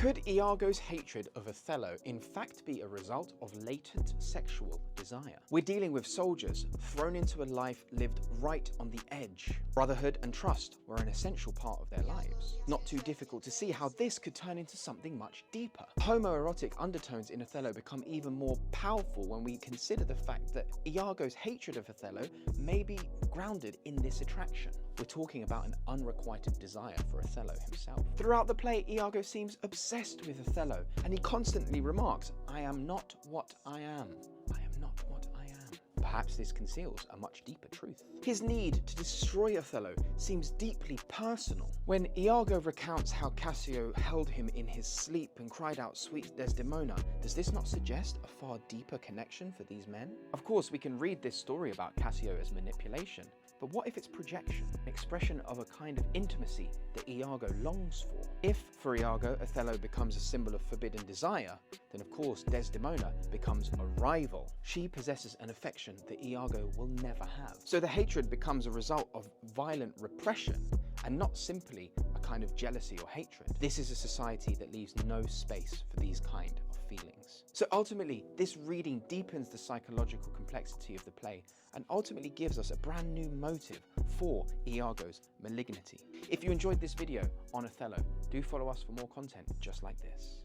Could Iago's hatred of Othello in fact be a result of latent sexual desire? We're dealing with soldiers thrown into a life lived right on the edge. Brotherhood and trust were an essential part of their lives. Not too difficult to see how this could turn into something much deeper. Homoerotic undertones in Othello become even more powerful when we consider the fact that Iago's hatred of Othello may be grounded in this attraction. We're talking about an unrequited desire for Othello himself. Throughout the play, Iago seems obsessed with Othello, and he constantly remarks, "I am not what I am. I am not what I am." Perhaps this conceals a much deeper truth. His need to destroy Othello seems deeply personal. When Iago recounts how Cassio held him in his sleep and cried out, "Sweet Desdemona," does this not suggest a far deeper connection for these men? Of course, we can read this story about Cassio as manipulation, but what if it's projection, an expression of a kind of intimacy that Iago longs for? If, for Iago, Othello becomes a symbol of forbidden desire, then of course Desdemona becomes a rival. She possesses an affection that Iago will never have. So the hatred becomes a result of violent repression and not simply a kind of jealousy or hatred. This is a society that leaves no space for these kind of feelings. So ultimately, this reading deepens the psychological complexity of the play and ultimately gives us a brand new motive for Iago's malignity. If you enjoyed this video on Othello, do follow us for more content just like this.